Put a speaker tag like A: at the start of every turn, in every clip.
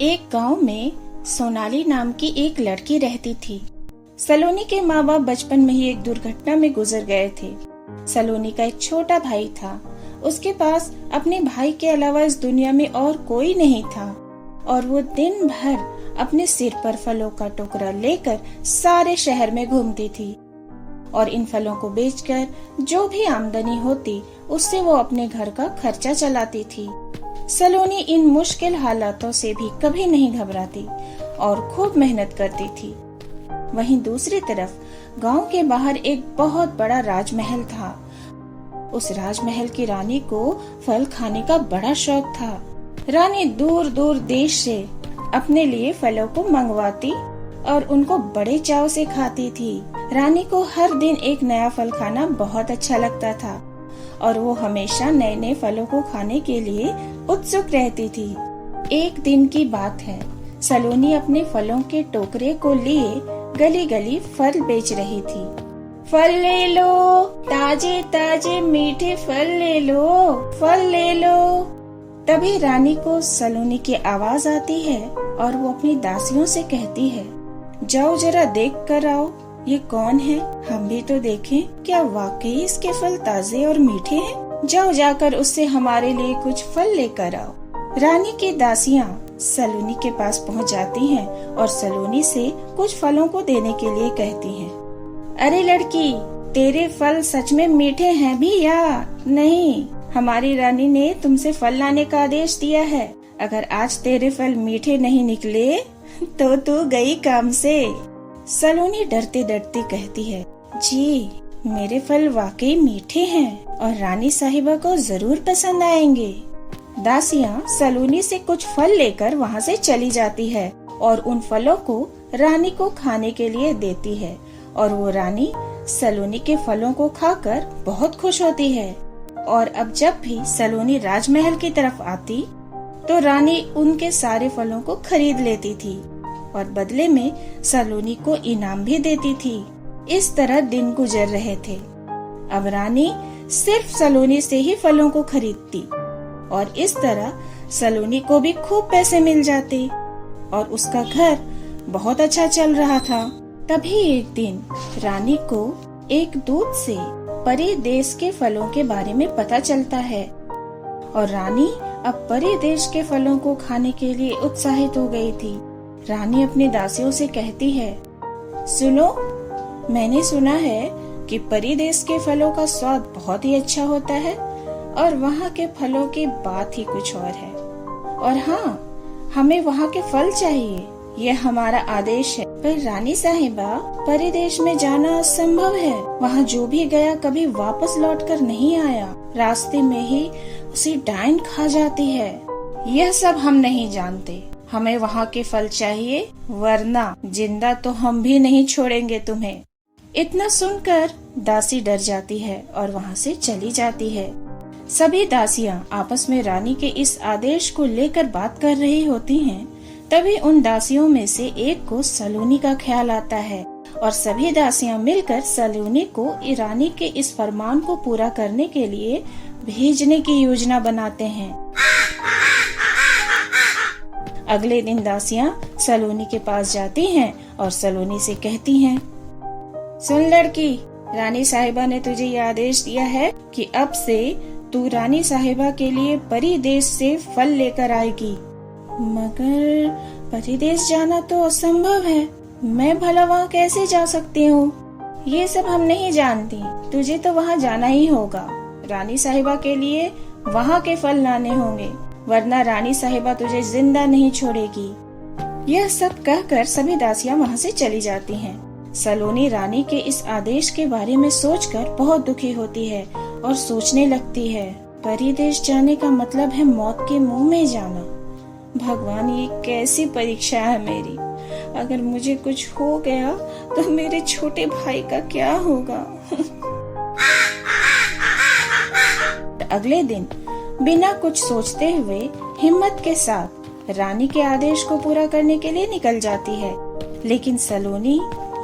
A: एक गांव में सोनाली नाम की एक लड़की रहती थी। सलोनी के माँ बाप बचपन में ही एक दुर्घटना में गुजर गए थे। सलोनी का एक छोटा भाई था। उसके पास अपने भाई के अलावा इस दुनिया में और कोई नहीं था और वो दिन भर अपने सिर पर फलों का टोकरा लेकर सारे शहर में घूमती थी और इन फलों को बेचकर जो भी आमदनी होती उससे वो अपने घर का खर्चा चलाती थी। सलोनी इन मुश्किल हालातों से भी कभी नहीं घबराती और खूब मेहनत करती थी। वहीं दूसरी तरफ गांव के बाहर एक बहुत बड़ा राजमहल था। उस राजमहल की रानी को फल खाने का बड़ा शौक था। रानी दूर दूर देश से अपने लिए फलों को मंगवाती और उनको बड़े चाव से खाती थी। रानी को हर दिन एक नया फल खाना बहुत अच्छा लगता था और वो हमेशा नए नए फलों को खाने के लिए उत्सुक रहती थी। एक दिन की बात है, सलोनी अपने फलों के टोकरे को लिए गली गली फल बेच रही थी। फल ले लो, ताजे ताजे मीठे फल ले लो, फल ले लो। तभी रानी को सलोनी की आवाज आती है और वो अपनी दासियों से कहती है, जाओ जरा देख कर आओ, ये कौन है? हम भी तो देखें, क्या वाकई इसके फल ताजे और मीठे हैं? जाओ जाकर उससे हमारे लिए कुछ फल लेकर आओ। रानी की दासियां सलोनी के पास पहुंच जाती हैं और सलोनी से कुछ फलों को देने के लिए कहती हैं। अरे लड़की, तेरे फल सच में मीठे हैं भी या नहीं? हमारी रानी ने तुमसे फल लाने का आदेश दिया है। अगर आज तेरे फल मीठे नहीं निकले तो तू गई काम से। सलोनी डरते डरते कहती है, जी मेरे फल वाकई मीठे हैं और रानी साहिबा को जरूर पसंद आएंगे। दासियां सलोनी से कुछ फल लेकर वहाँ से चली जाती है और उन फलों को रानी को खाने के लिए देती है और वो रानी सलोनी के फलों को खाकर बहुत खुश होती है। और अब जब भी सलोनी राजमहल की तरफ आती तो रानी उनके सारे फलों को खरीद लेती थी और बदले में सलोनी को इनाम भी देती थी। इस तरह दिन गुजर रहे थे। अब रानी सिर्फ सलोनी से ही फलों को खरीदती और इस तरह सलोनी को भी खूब पैसे मिल जाते और उसका घर बहुत अच्छा चल रहा था। तभी एक दिन रानी को एक दूत से परी देश के फलों के बारे में पता चलता है और रानी अब परी देश के फलों को खाने के लिए उत्साहित हो गई थी। रानी अपनी दासियों से कहती है, सुनो, मैंने सुना है कि परी देश के फलों का स्वाद बहुत ही अच्छा होता है और वहाँ के फलों की बात ही कुछ और है। और हाँ, हमें वहाँ के फल चाहिए, यह हमारा आदेश है। पर रानी साहिबा, परिदेश में जाना असंभव है। वहाँ जो भी गया कभी वापस लौटकर नहीं आया। रास्ते में ही उसे डायन खा जाती है। यह सब हम नहीं जानते। हमें वहाँ के फल चाहिए, वरना जिंदा तो हम भी नहीं छोड़ेंगे तुम्हें। इतना सुनकर दासी डर जाती है और वहाँ से चली जाती है। सभी दासियां आपस में रानी के इस आदेश को लेकर बात कर रही होती हैं। तभी उन दासियों में से एक को सलोनी का ख्याल आता है और सभी दासियां मिलकर सलोनी को रानी के इस फरमान को पूरा करने के लिए भेजने की योजना बनाते हैं। अगले दिन दासियां सलोनी के पास जाती हैं और सलोनी से कहती हैं, सुन लड़की, रानी साहिबा ने तुझे ये आदेश दिया है कि अब से तू रानी साहिबा के लिए परी देश से फल लेकर आएगी। मगर परी देश जाना तो असंभव है। मैं भला वहाँ कैसे जा सकती हूँ? ये सब हम नहीं जानती। तुझे तो वहाँ जाना ही होगा। रानी साहिबा के लिए वहाँ के फल लाने होंगे, वरना रानी साहिबा तुझे जिंदा नहीं छोड़ेगी। यह सब कहकर सभी दासियां वहाँ से चली जाती हैं। सलोनी रानी के इस आदेश के बारे में सोचकर बहुत दुखी होती है और सोचने लगती है, परी देश जाने का मतलब है मौत के मुंह में जाना। भगवान, ये कैसी परीक्षा है मेरी। अगर मुझे कुछ हो गया तो मेरे छोटे भाई का क्या होगा? अगले दिन बिना कुछ सोचते हुए हिम्मत के साथ रानी के आदेश को पूरा करने के लिए निकल जाती है। लेकिन सलोनी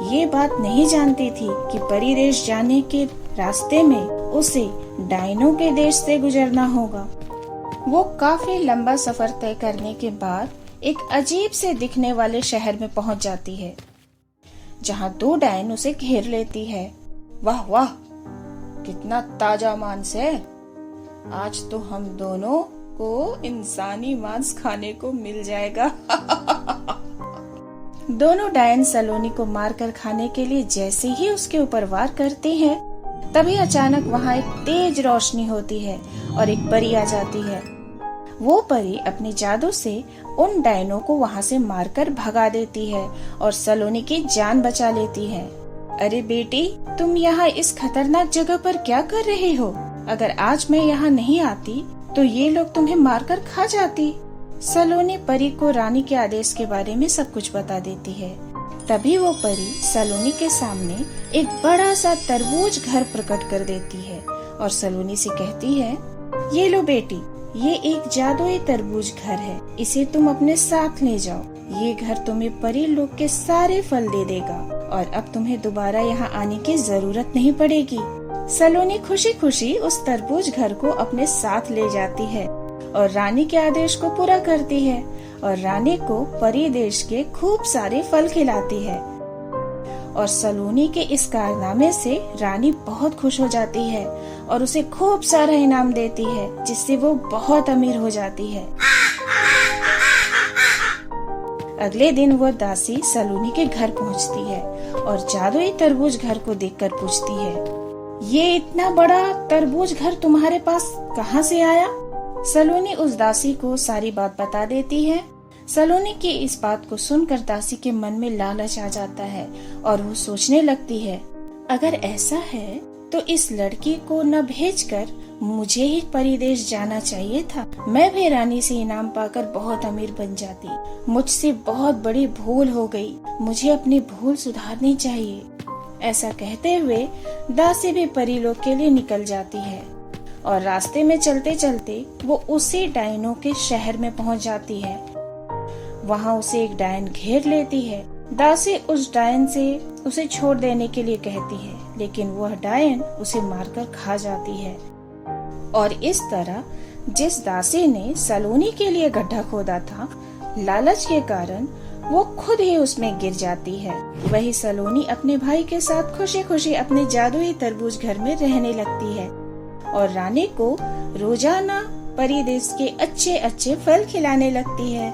A: ये बात नहीं जानती थी कि परी देश जाने के रास्ते में उसे डायनों के देश से गुजरना होगा। वो काफी लंबा सफर तय करने के बाद एक अजीब से दिखने वाले शहर में पहुंच जाती है, जहां 2 डायन उसे घेर लेती है। वाह वाह, कितना ताजा मांस है। आज तो हम दोनों को इंसानी मांस खाने को मिल जाएगा। दोनों डायन सलोनी को मारकर खाने के लिए जैसे ही उसके ऊपर वार करती हैं, तभी अचानक वहाँ एक तेज रोशनी होती है और एक परी आ जाती है। वो परी अपने जादू से उन डायनों को वहाँ से मारकर भगा देती है और सलोनी की जान बचा लेती है। अरे बेटी, तुम यहाँ इस खतरनाक जगह पर क्या कर रही हो? अगर आज मैं यहाँ नहीं आती तो ये लोग तुम्हें मारकर खा जाती। सलोनी परी को रानी के आदेश के बारे में सब कुछ बता देती है। तभी वो परी सलोनी के सामने एक बड़ा सा तरबूज घर प्रकट कर देती है और सलोनी से कहती है, ये लो बेटी, ये एक जादुई तरबूज घर है, इसे तुम अपने साथ ले जाओ। ये घर तुम्हें परी लोग के सारे फल दे देगा और अब तुम्हें दोबारा यहाँ आने की जरूरत नहीं पड़ेगी। सलोनी खुशी खुशी उस तरबूज घर को अपने साथ ले जाती है और रानी के आदेश को पूरा करती है और रानी को परी देश के खूब सारे फल खिलाती है। और सलोनी के इस कारनामे से रानी बहुत खुश हो जाती है और उसे खूब सारा इनाम देती है, जिससे वो बहुत अमीर हो जाती है। अगले दिन वो दासी सलोनी के घर पहुंचती है और जादुई तरबूज घर को देखकर पूछती है, ये इतना बड़ा तरबूज घर तुम्हारे पास कहाँ से आया? सलोनी उस दासी को सारी बात बता देती है। सलोनी की इस बात को सुनकर दासी के मन में लालच आ जाता है और वो सोचने लगती है, अगर ऐसा है तो इस लड़की को न भेजकर मुझे ही परिदेश जाना चाहिए था। मैं भी रानी से इनाम पाकर बहुत अमीर बन जाती। मुझसे बहुत बड़ी भूल हो गई, मुझे अपनी भूल सुधारनी चाहिए। ऐसा कहते हुए दासी भी परीलोक के लिए निकल जाती है और रास्ते में चलते चलते वो उसी डायनों के शहर में पहुंच जाती है। वहाँ उसे एक डायन घेर लेती है। दासी उस डायन से उसे छोड़ देने के लिए कहती है, लेकिन वह डायन उसे मारकर खा जाती है। और इस तरह जिस दासी ने सलोनी के लिए गड्ढा खोदा था, लालच के कारण वो खुद ही उसमें गिर जाती है। वही सलोनी अपने भाई के साथ खुशी खुशी अपने जादुई तरबूज घर में रहने लगती है और रानी को रोजाना परी देश के अच्छे अच्छे फल खिलाने लगती है।